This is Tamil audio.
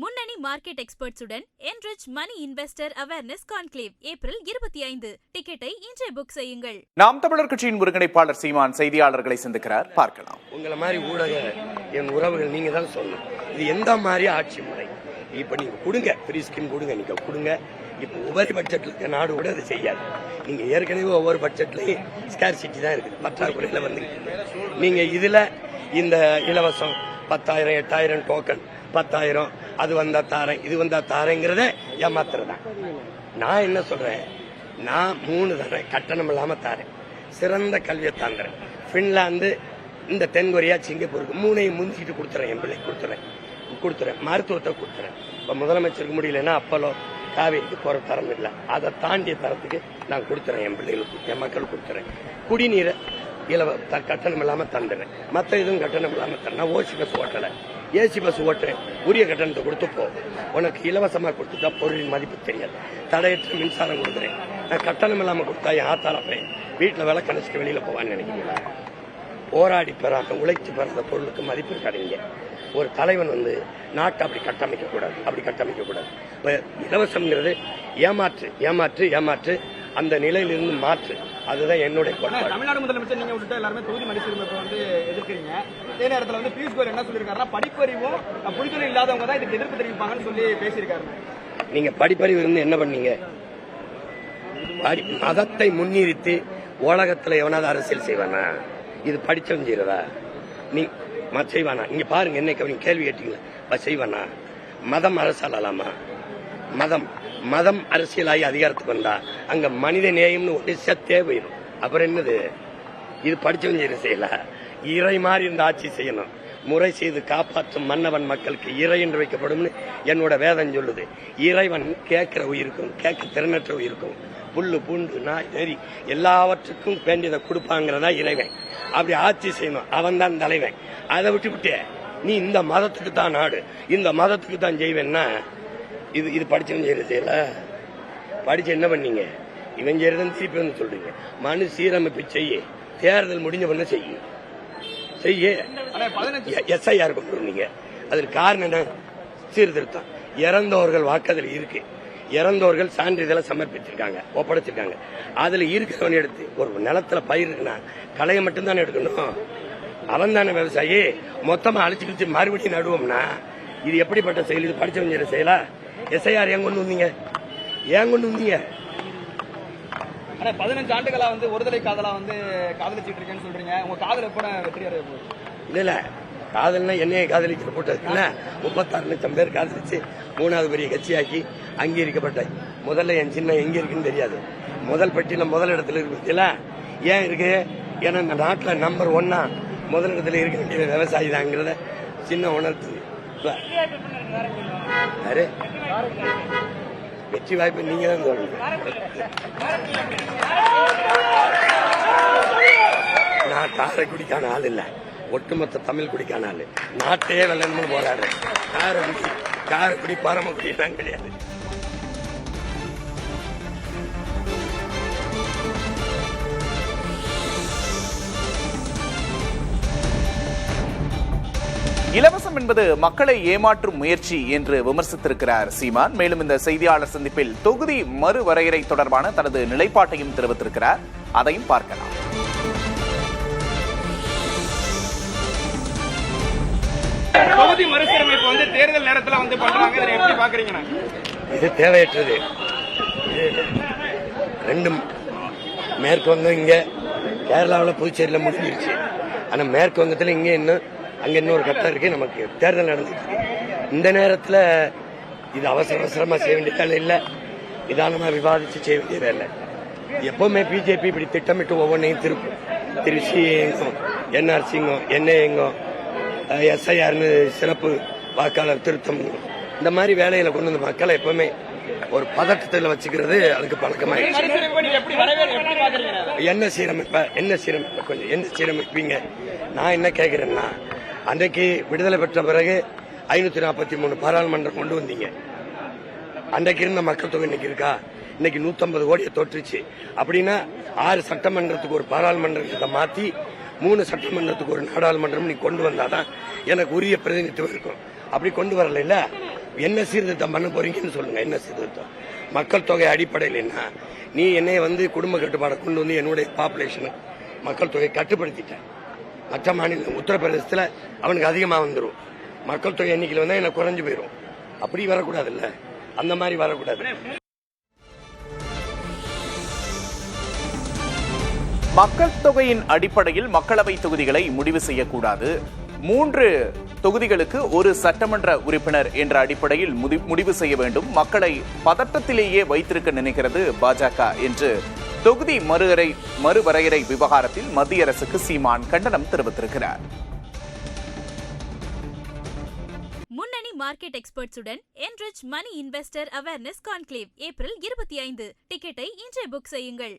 முன்னணி market எக்ஸ்பர்ட்ஸுடன் enrich money investor awareness conclave April 25. டிக்கெட்டை இன்றே புக் செய்யுங்கள். நாம் தமிழர் கட்சியின் ஒருங்கிணைப்பாளர் சீமான் செய்தியாளர்களை சந்திக்கிறார், பார்க்கலாம். உங்களை மாதிரி ஊடக என் உறவுகள் நீங்க தான் சொல்லணும், இது எந்த மாதிரி ஆட்சி முறை. இப்ப நீங்க கொடுங்க, ஃப்ரீ ஸ்கீம் கொடுங்க, நீங்க கொடுங்க. இப்ப ஒவ்வொரு பட்ஜெட்ல இருக்க நாடு கூட அதை செய்யாது. நீங்க ஏற்கனவே ஒவ்வொரு பட்ஜெட்லயும் ஸ்கேர்சிட்டி தான் இருக்குது, பற்றாக்குறையில வந்து நீங்க இதுல இந்த இலவசம் 10,000 8,000 டோக்கன் 10,000 அது வந்தா தாரேன் இது வந்தா தாரேங்கிறத ஏமாத்துறதான். நான் என்ன சொல்றேன், நான் 3 தரேன், கட்டணம் இல்லாம தாரேன், சிறந்த கல்வியை தாங்குறேன். பின்லாந்து, இந்த தென்கொரியா, சிங்கப்பூருக்கு 3ஐயும் முந்திட்டு கொடுத்துறேன், என் பிள்ளை கொடுத்துறேன், மருத்துவத்தை கொடுத்துறேன். இப்ப முதலமைச்சருக்கு முடியலன்னா அப்பலோ காவேரிக்கு போற தரம் இல்லை, அதை தாண்டிய தரத்துக்கு நான் கொடுத்துறேன், என் பிள்ளைகளுக்கு என் மக்கள் கொடுத்துறேன். குடிநீரை கட்டணம் இல்லாம தந்துடுறேன், மற்ற இதுவும் கட்டணம் இல்லாம தரேன். ஓசி பஸ் ஓட்டல, ஏசி பஸ் ஓட்டுறேன், உரிய கட்டணத்தை கொடுத்து போ. உனக்கு இலவசமா கொடுத்துட்டா பொருளின் மதிப்பு தெரியாது. தடையற்ற மின்சாரம் கொடுக்குறேன். நான் கட்டணம் இல்லாம கொடுத்தா என் ஆத்தால போய் வீட்டுல விலை கணிச்சிட்டு வெளியில போவான்னு நினைக்கிறீங்களா? போராடி பெறாத, உழைத்து பெறாத பொருளுக்கு மதிப்பு இருக்காதீங்க. ஒரு தலைவன் வந்து நாட்டை அப்படி கட்டமைக்க கூடாது. இலவசம்ங்கிறது ஏமாற்று அந்த நிலையிலிருந்து மாற்று. அதுதான் என்னுடைய தமிழ்நாடு முதலமைச்சர் நீங்க விட்டுட்டு எல்லாருமே தொகுதி மறுசீரமைப்பை வந்து எதிர்க்கிறீங்க. அதே நேரத்தில் வந்து பியூஷ் கோயல் என்ன சொல்லியிருக்காருன்னா, படிப்பறிவும் புரிதலும் இல்லாதவங்க தான் இதுக்கு எதிர்ப்பு தெரிவிப்பாங்கன்னு சொல்லி பேசியிருக்காரு. நீங்க படிப்பறிவு இருந்து என்ன பண்ணீங்க? மதத்தை முன்னிறுத்தி உலகத்துல எவனாவது அரசியல் செய்வானா? இது படிச்சவன் செய்யறதா? நீ செய்வானா? நீங்க பாருங்க, என்ன கேள்வி கேட்டீங்களா? செய்வானா? மதம் அரசாலாமா? மதம் அரசியலாகி அதிகாரத்துக்கு வந்தா அங்க மனித நேயம்னு ஒன்று செத்தே போயிடும். அப்புறம் என்னது? இது படிச்சவன் செய்யற செய்யல. இறை மாதிரி இந்த ஆட்சி செய்யணும். முறை செய்து காப்பாற்றும் மன்னவன் மக்களுக்கு இறை என்று வைக்கப்படும் என்னோட வேதம் சொல்லுது. இறைவன் கேட்கிற உயிருக்கும் கேட்க திறனற்ற உயிருக்கும் புல்லு பூண்டு நாய் நெறி எல்லாவற்றுக்கும் வேண்டியதை கொடுப்பாங்கிறதா இறைவன். அப்படி ஆட்சி செய்யணும், அவன் தான் தலைவன். அதை விட்டு நீ இந்த மதத்துக்கு தான் நாடு, இந்த மதத்துக்கு தான் செய்வேன்னா இது படிச்சவன் செய்யற செய்யல. படிச்சு என்ன பண்ணீங்க? இவன் செய்யறதுன்னு திருப்பி வந்து சொல்றீங்க. மனு சீரமைப்பு செய்ய, தேர்தல் முடிஞ்ச பண்ண செய்ய SIR கொண்டு வந்தீங்க. அதுக்கு காரணம் என்ன? சீர்திருத்தம். இறந்தவர்கள் வாக்குதல் இருக்கு, இறந்தவர்கள் சான்றிதழை சமர்ப்பிச்சிருக்காங்க, ஒப்படைச்சிருக்காங்க. அதுல இருக்கிறவன் எடுத்து ஒரு நிலத்துல பயிர் இருக்குன்னா களையை மட்டும்தானே எடுக்கணும். அவன் தானே விவசாயி. மொத்தமா அழிச்சு கிழிச்சு மறுபடியும் நடுவோம்னா இது எப்படிப்பட்ட செயல்? இது படிச்சவன் செய்யற செயலா? SIR ஏன் கொண்டு வந்தீங்க? 15 ஆண்டுகளா வந்து ஒருதலை காதலா வந்து காதலிச்சிட்டு இருக்கேன்னு சொல்றீங்க. உங்க காதல் எப்ப வெற்றி அடைய போகுது? இல்ல காதல்னா என்னைய காதலிச்சு போட்டதுல 36 லட்சம் பேர் காதலிச்சு 3வது பெரிய கட்சியாக்கி அங்கீகரிக்கப்பட்ட. முதல்ல என் சின்ன எங்க இருக்குன்னு தெரியாது. முதல் பட்டியல முதல் இடத்துல இருக்குல்ல. ஏன் இருக்கு? ஏன்னா இந்த நாட்டுல நம்பர் 1 முதல் இடத்துல இருக்க வேண்டிய விவசாயி தாங்கிறத சின்ன உணர்த்து. வெற்றி வாய்ப்பு நீங்க தான் சொல்லணும். நான் காரைக்குடிக்கான ஆள் இல்ல, ஒட்டுமொத்த தமிழ் குடிக்கான ஆளு. நாட்டையே வெள்ளன்னு போராடுறேன். காரைக்குடி பரமக்குடி எல்லாம் கிடையாது. இலவசம் என்பது மக்களை ஏமாற்றும் முயற்சி என்று விமர்சித்திருக்கிறார் சீமான். மேலும் இந்த செய்தியாளர் சந்திப்பில் தொகுதி மறுவரையறை தொடர்பான தனது நிலைப்பாட்டையும் தெரிவித்திருக்கிறார். அதையும் பார்க்கலாம். தொகுதி மறுசீரமைப்பு வந்து தேர்தல் நேரத்தில் வந்து பண்றாங்க, இதை எப்படி பாக்குறீங்க? இது தேவையற்றது. ரெண்டும் மேற்கு வங்கம் இங்க கேரளாவில் புதுச்சேரியில் முடிஞ்சிருச்சு. ஆனா மேற்கு வங்கத்தில் இங்க இன்னும் அங்க இன்னொரு கட்டம் இருக்கு. நமக்கு தேர்தல் நடந்துட்டு இருக்கு. இந்த நேரத்தில் இது அவசரமா செய்ய வேண்டிய வேலை இல்லை, நிதானமா விவாதிச்சு செய்ய வேண்டிய வேலை. எப்பவுமே பிஜேபி இப்படி திட்டமிட்டு ஒவ்வொன்றையும் திருப்பும். திருச்சி எங்கும், NRC எங்கும், NA எங்கும், SIRனு சிறப்பு வாக்காளர் திருத்தம், இந்த மாதிரி வேலையில கொண்டு வந்து மக்களை எப்பவுமே ஒரு பதட்டத்தில் வச்சுக்கிறது அதுக்கு பழக்கமாயிடுச்சு. என்ன சீரமைப்பீங்க? நான் என்ன கேட்கிறேன்னா, அன்றைக்கு விடுதலை பெற்ற பிறகு 543 பாராளுமன்றம் கொண்டு வந்தீங்க. அன்றைக்கு இருந்த மக்கள் தொகை இன்னைக்கு இருக்கா? இன்னைக்கு 150 கோடியை தொற்றுச்சு. அப்படின்னா 6 சட்டமன்றத்துக்கு ஒரு பாராளுமன்றத்தை மாத்தி 3 சட்டமன்றத்துக்கு ஒரு நாடாளுமன்றம் நீ கொண்டு வந்தாதான் எனக்கு உரிய பிரதிநிதித்துவம் இருக்கும். அப்படி கொண்டு வரல. என்ன சீர்திருத்தம் பண்ண போறீங்கன்னு சொல்லுங்க. என்ன சீர்திருத்தம்? மக்கள் தொகை அடிப்படையில் என்ன? நீ என்னைய குடும்ப கட்டுப்பாடை கொண்டு வந்து என்னுடைய பாப்புலேஷன் மக்கள் தொகை கட்டுப்படுத்திட்டேன். மற்ற மாநிலம் உத்தரப்பிரதேசத்தில் அவனுக்கு அதிகமாக வந்துடும். மக்கள் தொகை எண்ணிக்கையில் வந்தா எனக்கு குறைஞ்சு போயிடும். அப்படி வரக்கூடாது இல்ல, அந்த மாதிரி வரக்கூடாது. மக்கள் தொகையின் அடிப்படையில் மக்களவை தொகுதிகளை முடிவு செய்யக்கூடாது. 3 தொகுதிகளுக்கு ஒரு சட்டமன்ற உறுப்பினர் என்ற அடிப்படையில் முடிவு செய்ய வேண்டும். மக்களை பதட்டத்திலேயே வைத்திருக்க நினைக்கிறது பாஜக என்று தொகுதி மறுவரையறை விவகாரத்தில் மத்திய அரசுக்கு சீமான் கண்டனம் தெரிவித்திருக்கிறார். முன்னணி market எக்ஸ்பர்ட்ஸுடன் enrich money investor awareness conclave April 25. டிக்கெட்டை இன்றே புக் செய்யுங்கள்.